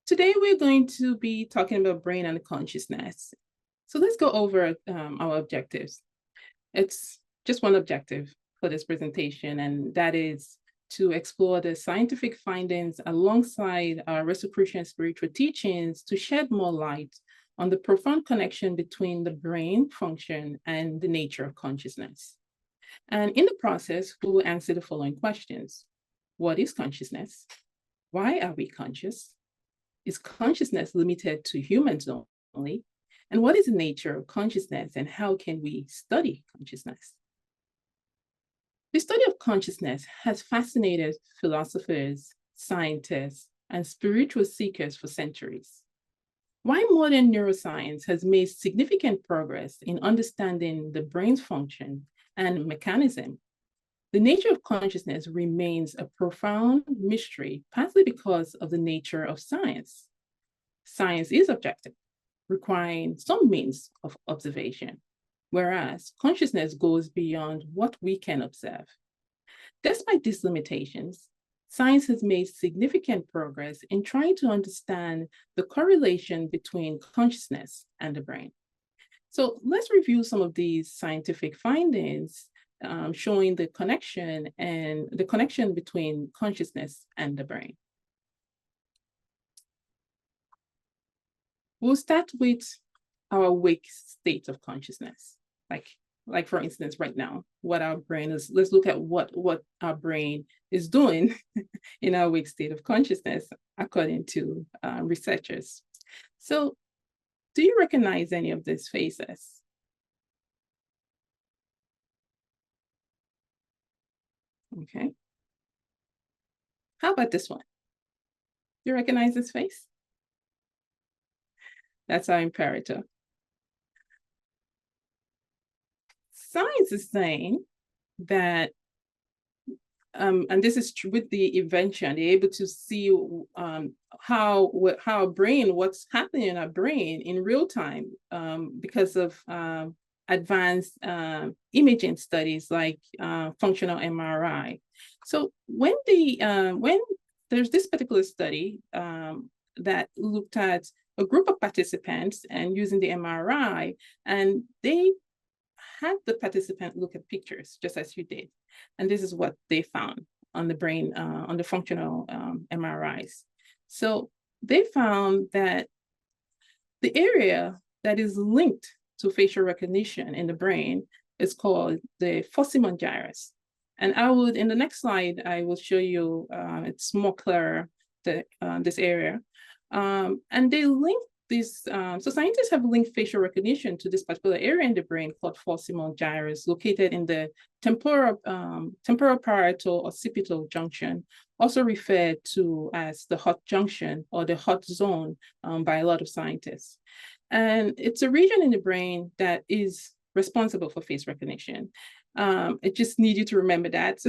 Today, we're going to be talking about brain and consciousness. So let's go over our objectives. It's just one objective for this presentation, and that is to explore the scientific findings alongside our Rosicrucian spiritual teachings to shed more light on the profound connection between the brain function and the nature of consciousness. And in the process, we will answer the following questions. What is consciousness? Why are we conscious? Is consciousness limited to humans only? And what is the nature of consciousness and how can we study consciousness? The study of consciousness has fascinated philosophers, scientists, and spiritual seekers for centuries. While modern neuroscience has made significant progress in understanding the brain's function and mechanism, the nature of consciousness remains a profound mystery, partly because of the nature of science. Science is objective, requiring some means of observation, whereas consciousness goes beyond what we can observe. Despite these limitations, science has made significant progress in trying to understand the correlation between consciousness and the brain. So let's review some of these scientific findings showing the connection between consciousness and the brain. We'll start with our awake state of consciousness. Like for instance, right now, what our brain is, let's look at what our brain is doing in our awake state of consciousness, according to researchers. So do you recognize any of these faces? Okay. How about this one? Do you recognize this face? That's our imperator. Science is saying that, and this is true with the invention, they're able to see how our brain, what's happening in our brain in real time because of advanced imaging studies like functional MRI. So when there's this particular study that looked at a group of participants and using the MRI, and they had the participant look at pictures just as you did. And this is what they found on the brain, on the functional MRIs. So they found that the area that is linked to facial recognition in the brain is called the foramen gyrus. And I would, in the next slide, I will show you, it's more clear, this area. And they link this, so scientists have linked facial recognition to this particular area in the brain called foramen gyrus, located in the temporal parietal occipital junction, also referred to as the hot junction or the hot zone by a lot of scientists. And it's a region in the brain that is responsible for face recognition. I just need you to remember that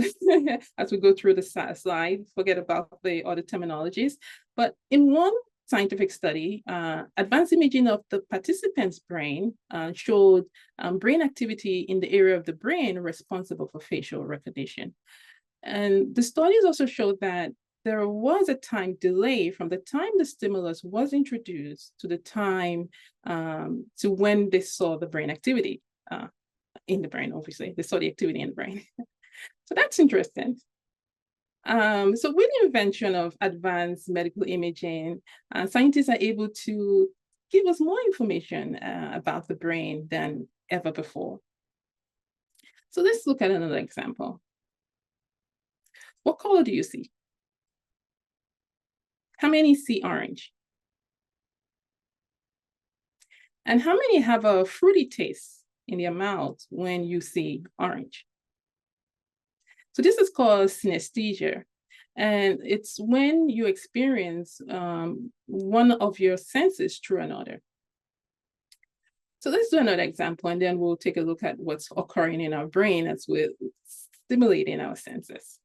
as we go through the slide, forget about the other terminologies. But in one scientific study, advanced imaging of the participant's brain showed brain activity in the area of the brain responsible for facial recognition. And the studies also showed that there was a time delay from the time the stimulus was introduced to the time to when they saw the brain activity in the brain, obviously. They saw the activity in the brain. So that's interesting. So with the invention of advanced medical imaging, scientists are able to give us more information about the brain than ever before. So let's look at another example. What color do you see? How many see orange? And how many have a fruity taste in their mouth when you see orange? So this is called synesthesia. And it's when you experience one of your senses through another. So let's do another example, and then we'll take a look at what's occurring in our brain as we're stimulating our senses.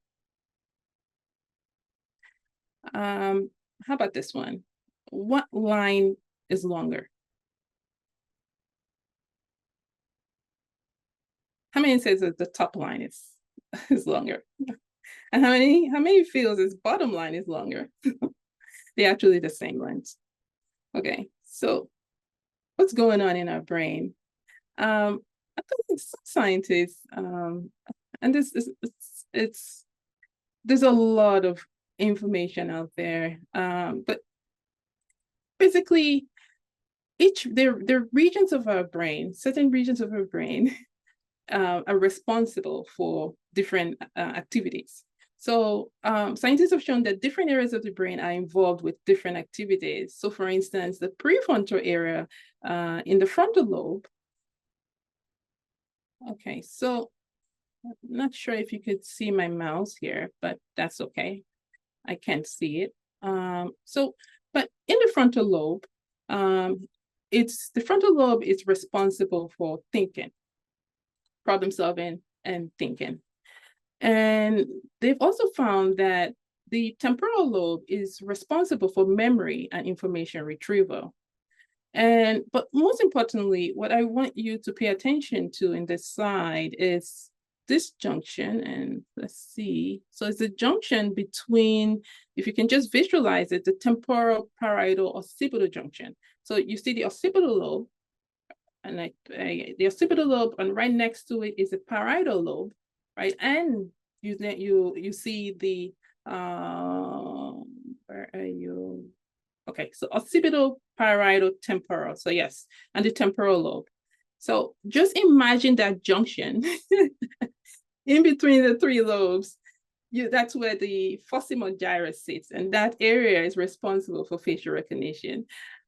How about this one? What line is longer? How many says that the top line is longer? And how many feels its bottom line is longer? They're actually the same lens. Okay, so what's going on in our brain? I think some scientists, and this is it's there's a lot of information out there, but basically they're regions of our brain, certain regions of our brain are responsible for different activities. So scientists have shown that different areas of the brain are involved with different activities. So for instance, the prefrontal area in the frontal lobe. Okay, so I'm not sure if you could see my mouse here, but that's okay. I can't see it. But in the frontal lobe, the frontal lobe is responsible for thinking, problem solving, and thinking. And they've also found that the temporal lobe is responsible for memory and information retrieval. But most importantly, what I want you to pay attention to in this slide is this junction. And let's see. So it's a junction between, if you can just visualize it, the temporal parietal occipital junction. So you see the occipital lobe, and the occipital lobe, and right next to it is the parietal lobe, right? And you see the where are you? Okay, so occipital, parietal, temporal. So yes, and the temporal lobe. So just imagine that junction in between the three lobes. That's where the fossimo gyrus sits, and that area is responsible for facial recognition.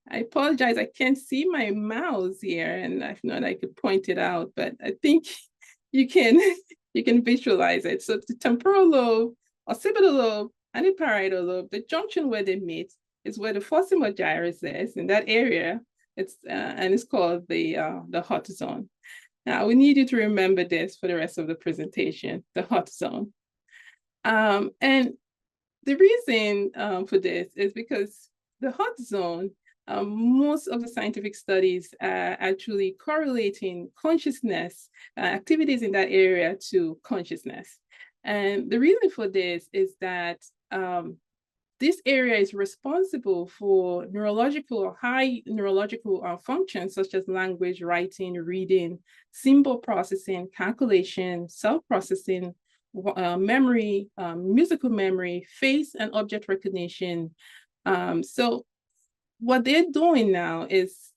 I apologize, I can't see my mouse here, and I thought I could point it out, but I think you can visualize it. So the temporal lobe, occipital lobe, and the parietal lobe, the junction where they meet is where the fossimo gyrus is. In that area, and it's called the hot zone. Now we need you to remember this for the rest of the presentation, the hot zone. And the reason for this is because the hot zone, most of the scientific studies are actually correlating consciousness, activities in that area to consciousness. And the reason for this is that this area is responsible for high neurological functions such as language, writing, reading, symbol processing, calculation, self-processing, memory, musical memory, face and object recognition. So what they're doing now is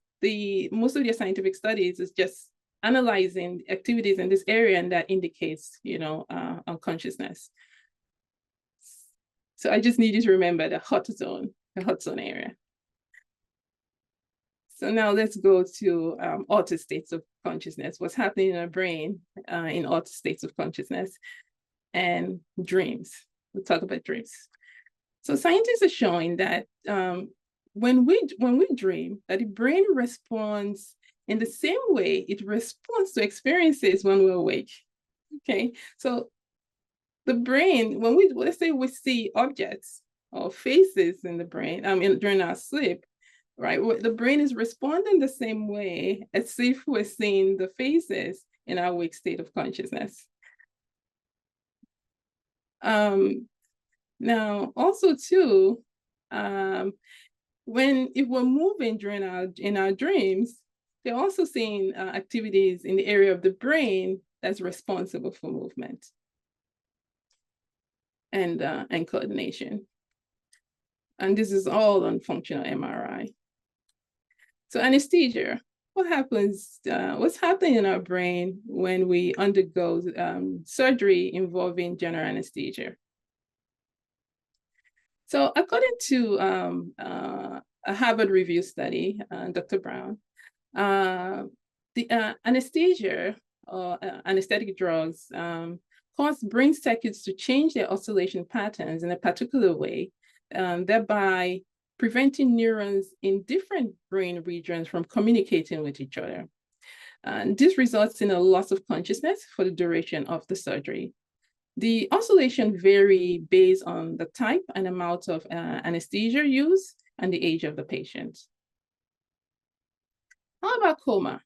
most of their scientific studies is just analyzing activities in this area, and that indicates, unconsciousness. So I just need you to remember the hot zone area. So now let's go to altered states of consciousness, what's happening in our brain in altered states of consciousness, and dreams. We'll talk about dreams. So scientists are showing that when we dream, that the brain responds in the same way it responds to experiences when we're awake. Okay, so the brain, let's say we see objects or faces in the brain, during our sleep, right? The brain is responding the same way as if we're seeing the faces in our awake state of consciousness. Now, also too, if we're moving in our dreams, they're also seeing activities in the area of the brain that's responsible for movement and coordination. And this is all on functional MRI. So anesthesia, what's happening in our brain when we undergo surgery involving general anesthesia? So according to a Harvard Review study, Dr. Brown, the anesthesia or anesthetic drugs cause brain circuits to change their oscillation patterns in a particular way, thereby preventing neurons in different brain regions from communicating with each other. And this results in a loss of consciousness for the duration of the surgery. The oscillation vary based on the type and amount of anesthesia used and the age of the patient. How about coma?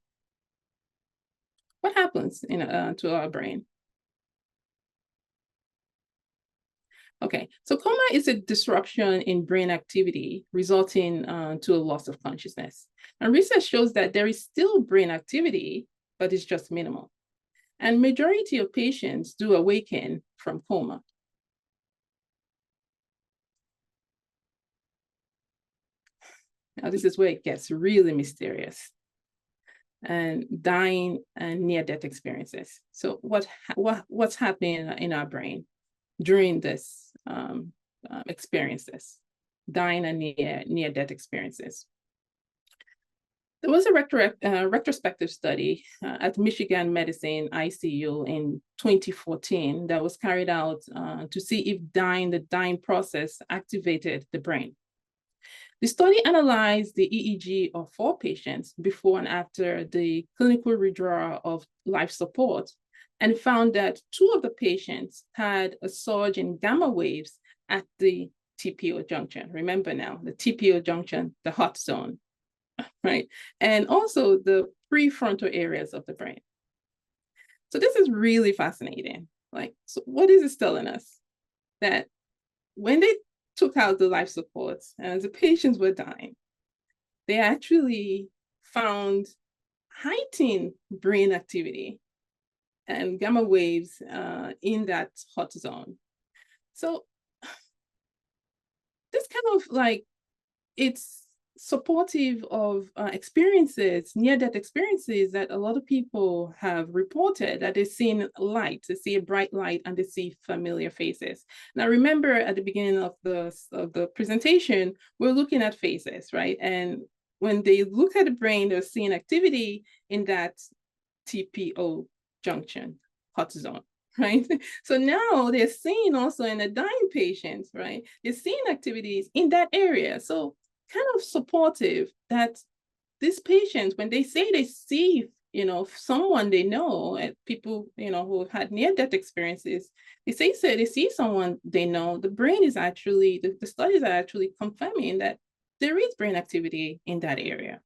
What happens to our brain? Okay, so coma is a disruption in brain activity resulting to a loss of consciousness. And research shows that there is still brain activity, but it's just minimal. And majority of patients do awaken from coma. Now, this is where it gets really mysterious. And dying and near-death experiences. So what's happening in our brain during this experiences, dying and near-death experiences? There was a retrospective study at Michigan Medicine ICU in 2014 that was carried out to see if the dying process activated the brain. The study analyzed the EEG of 4 patients before and after the clinical withdrawal of life support and found that 2 of the patients had a surge in gamma waves at the TPO junction. Remember now, the TPO junction, the hot zone, right? And also the prefrontal areas of the brain. So this is really fascinating. Like, so what is this telling us? That when they took out the life supports and the patients were dying, they actually found heightened brain activity and gamma waves in that hot zone. So this kind of like, it's supportive of experiences, near-death experiences that a lot of people have reported, that they've seen light, they see a bright light and they see familiar faces. Now, remember at the beginning of the presentation, we're looking at faces, right? And when they look at the brain, they're seeing activity in that TPO junction, hot zone, right? So now they're seeing also in the dying patients, right? They're seeing activities in that area. So kind of supportive that these patients, when they say they see, someone they know, and people, who have had near-death experiences, they see someone they know, the brain is actually, the studies are actually confirming that there is brain activity in that area,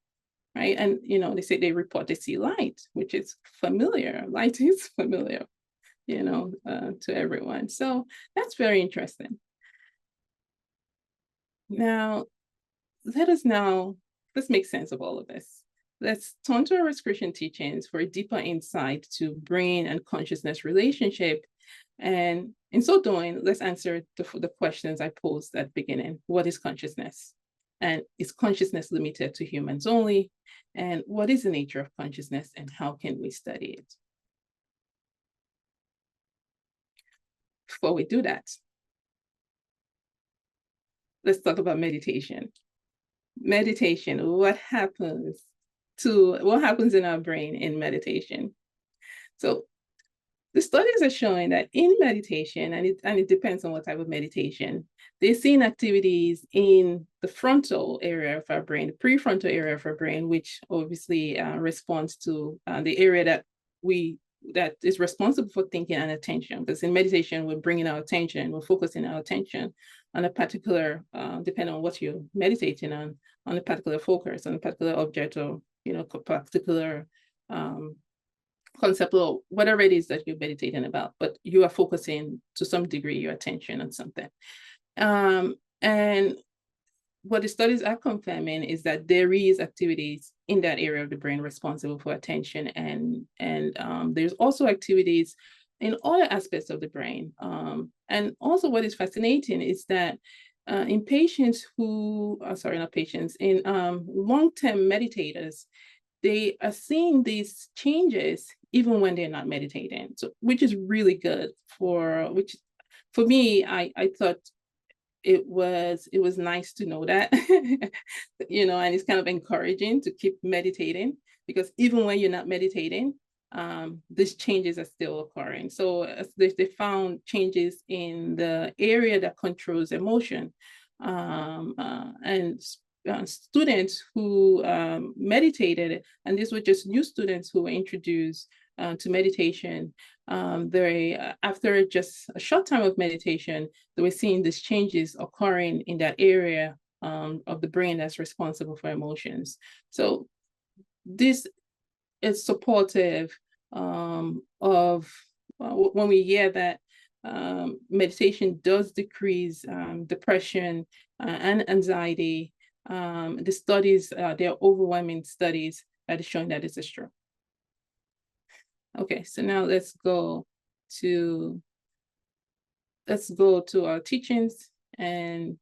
right? And, they say they report they see light, which is familiar. Light is familiar, to everyone. So that's very interesting. Now, let's make sense of all of this. Let's turn to our Rosicrucian teachings for a deeper insight to brain and consciousness relationship. And in so doing, let's answer the questions I posed at the beginning. What is consciousness? And is consciousness limited to humans only? And what is the nature of consciousness and how can we study it? Before we do that, let's talk about meditation. Meditation, what happens in our brain in meditation? So the studies are showing that in meditation, and it depends on what type of meditation, they're seeing activities in the frontal area of our brain, the prefrontal area of our brain, which obviously responds to the area that is responsible for thinking and attention. Because in meditation, we're bringing our attention, we're focusing our attention on a particular, depending on what you're meditating on a particular focus, on a particular object, or particular concept, or whatever it is that you're meditating about, but you are focusing to some degree your attention on something. And what the studies are confirming is that there is activities in that area of the brain responsible for attention, and there's also activities in other aspects of the brain. And also what is fascinating is that in patients who, not patients, in long-term meditators, they are seeing these changes even when they're not meditating. So, which is really good for me, I thought it was nice to know that, and it's kind of encouraging to keep meditating, because even when you're not meditating, these changes are still occurring. So they found changes in the area that controls emotion, and students who meditated, and these were just new students who were introduced to meditation. After just a short time of meditation, they were seeing these changes occurring in that area of the brain that's responsible for emotions. So this is supportive of when we hear that meditation does decrease depression and anxiety. The studies, there are overwhelming studies that are showing that this is true. Okay, so now let's go to our teachings, and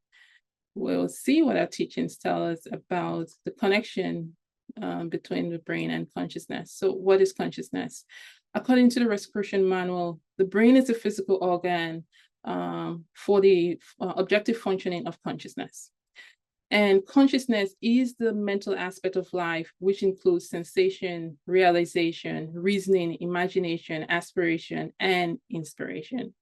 we'll see what our teachings tell us about the connection between the brain and consciousness. So what is consciousness? According to the Rosicrucian manual, the brain is a physical organ for the objective functioning of consciousness. And consciousness is the mental aspect of life, which includes sensation, realization, reasoning, imagination, aspiration, and inspiration.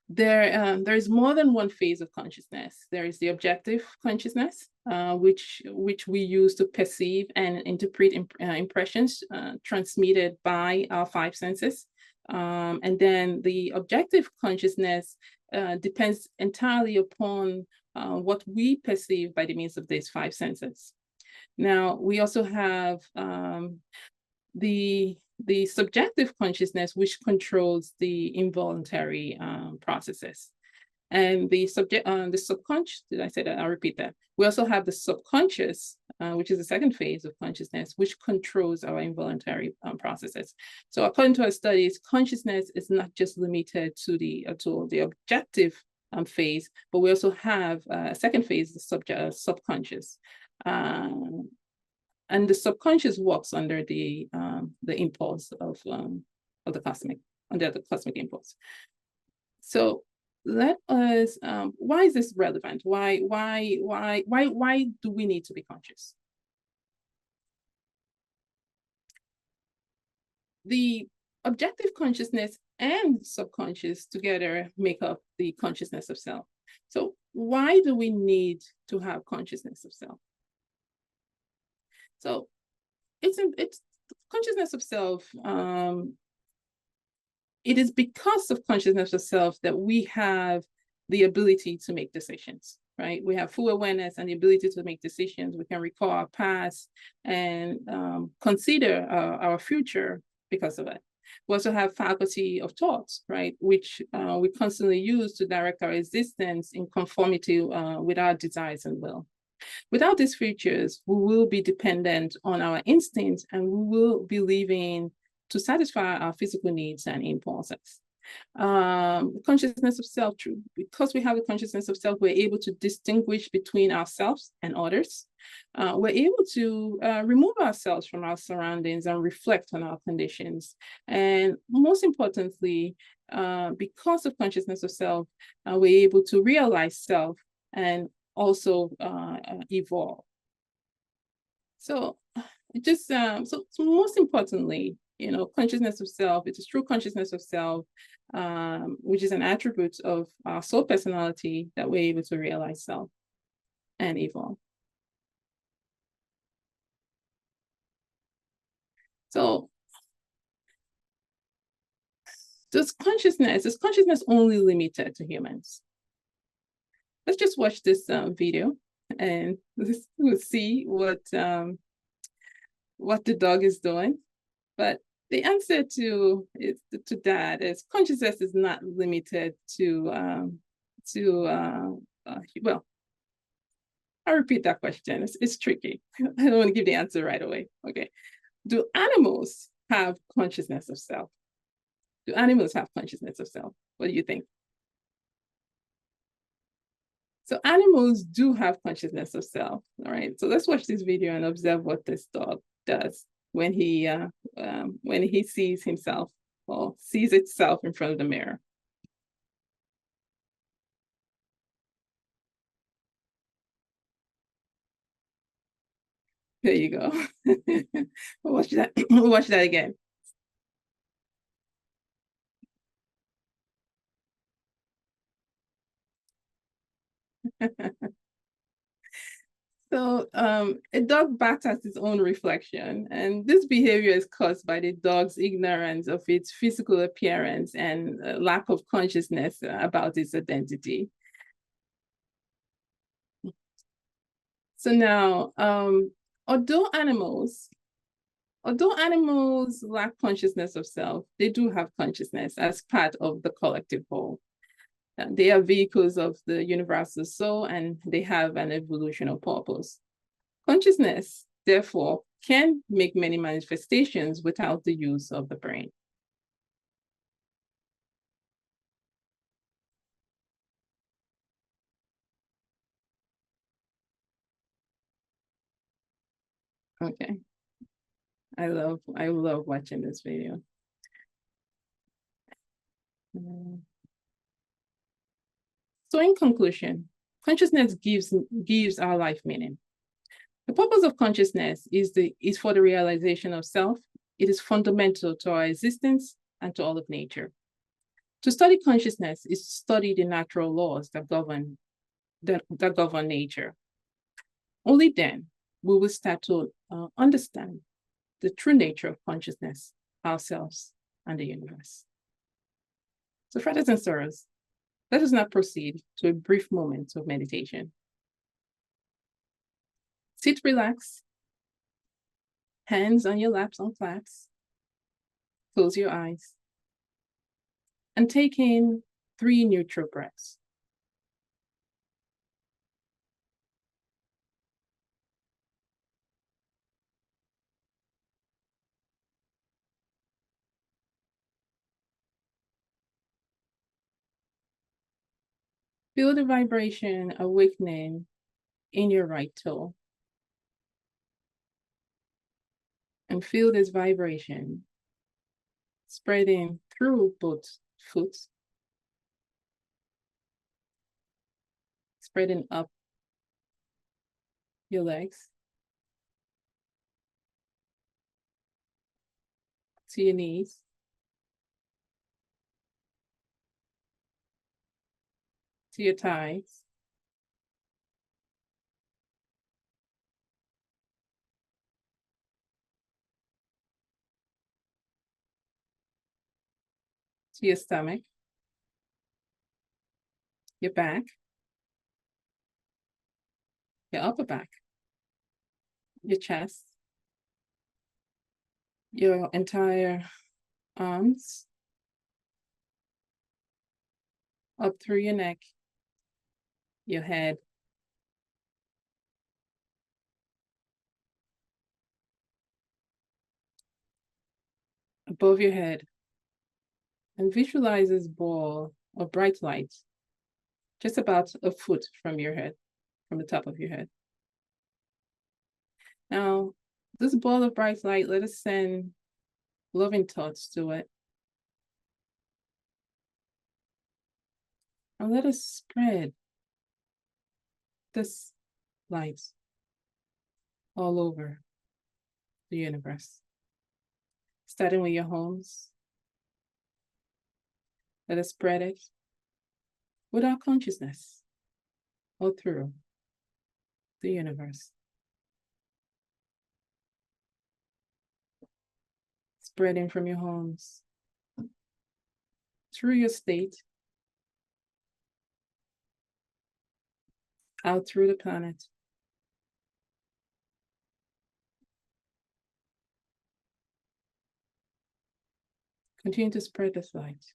There is more than one phase of consciousness. There is the objective consciousness, which we use to perceive and interpret impressions transmitted by our five senses. And then the objective consciousness depends entirely upon what we perceive by the means of these five senses. Now, we also have the subjective consciousness, which controls the involuntary processes. And the subconscious, did I say that? I'll repeat that. We also have the subconscious, which is the second phase of consciousness, which controls our involuntary processes. So according to our studies, consciousness is not just limited to the objective phase, but we also have a second phase, the subconscious. And the subconscious works under the impulse of the cosmic, under the cosmic impulse. So let us. Why is this relevant? Why do we need to be conscious? The objective consciousness and subconscious together make up the consciousness of self. So why do we need to have consciousness of self? So it's consciousness of self. It is because of consciousness of self that we have the ability to make decisions, right? We have full awareness and the ability to make decisions. We can recall our past and consider our future because of it. We also have faculty of thought, right? Which we constantly use to direct our existence in conformity with our desires and will. Without these features, we will be dependent on our instincts and we will be living to satisfy our physical needs and impulses. Consciousness of self, because we have a consciousness of self, we're able to distinguish between ourselves and others. We're able to remove ourselves from our surroundings and reflect on our conditions. And most importantly, because of consciousness of self, we're able to realize self and also evolve. So just so most importantly, consciousness of self, it's a true consciousness of self, which is an attribute of our soul personality that we're able to realize self and evolve. So is consciousness only limited to humans? Let's just watch this video and we'll see what the dog is doing. But the answer to that is consciousness is not limited to well, I'll repeat that question. It's tricky. I don't want to give the answer right away. Okay. Do animals have consciousness of self? Do animals have consciousness of self? What do you think? So animals do have consciousness of self. All right. So let's watch this video and observe what this dog does when he sees himself or sees itself in front of the mirror. There you go. We'll watch that. We'll watch that again. So a dog barks at its own reflection, and this behavior is caused by the dog's ignorance of its physical appearance and lack of consciousness about its identity. So now, although animals Although animals lack consciousness of self, they do have consciousness as part of the collective whole. They are vehicles of the universal soul, and they have an evolutional purpose. Consciousness, therefore, can make many manifestations without the use of the brain. Okay. I love watching this video. So in conclusion, consciousness gives our life meaning. The purpose of consciousness is for the realization of self. It is fundamental to our existence and to all of nature. To study consciousness is to study the natural laws that govern nature. Only then will we start to understand the true nature of consciousness, ourselves, and the universe. So, brothers and sisters, let us now proceed to a brief moment of meditation. Sit relaxed, hands on your laps on flaps. Close your eyes and take in 3 neutral breaths. Feel the vibration awakening in your right toe. And feel this vibration spreading through both foot, spreading up your legs to your knees, to your thighs, to your stomach, your back, your upper back, your chest, your entire arms, up through your neck, your head, above your head, and visualize this ball of bright light just about a foot from your head, from the top of your head. Now, this ball of bright light, let us send loving thoughts to it. And let us spread this light all over the universe. Starting with your homes, let us spread it with our consciousness all through the universe. Spreading from your homes, through your state, out through the planet. Continue to spread this light.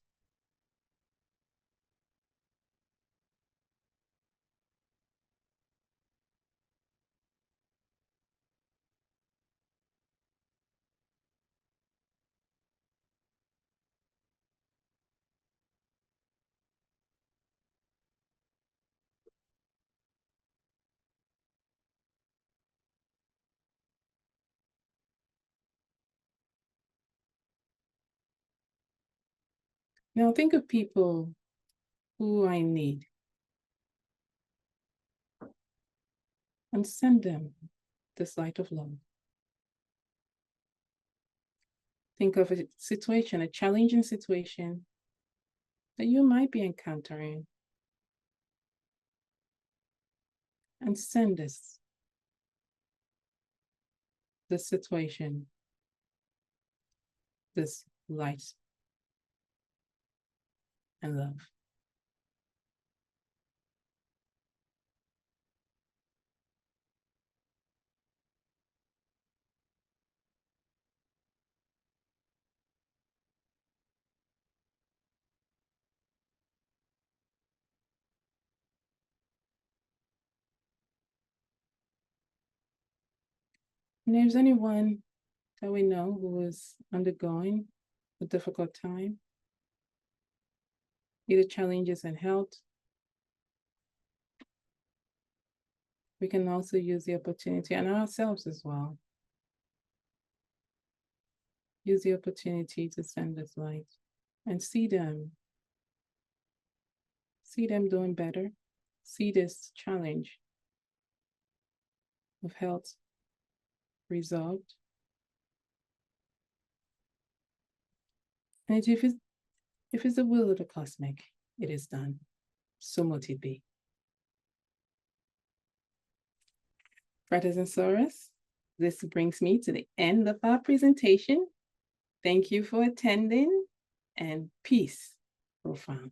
Now think of people who I need and send them this light of love. Think of a situation, a challenging situation that you might be encountering, and send this situation, this light and love. And there's anyone that we know who is undergoing a difficult time, either challenges in health, we can also use the opportunity, and ourselves as well, use the opportunity to send this light and see them doing better, see this challenge of health resolved. And if it's the will of the cosmic, it is done. So mote it be. Brothers and sisters, this brings me to the end of our presentation. Thank you for attending, and peace profound.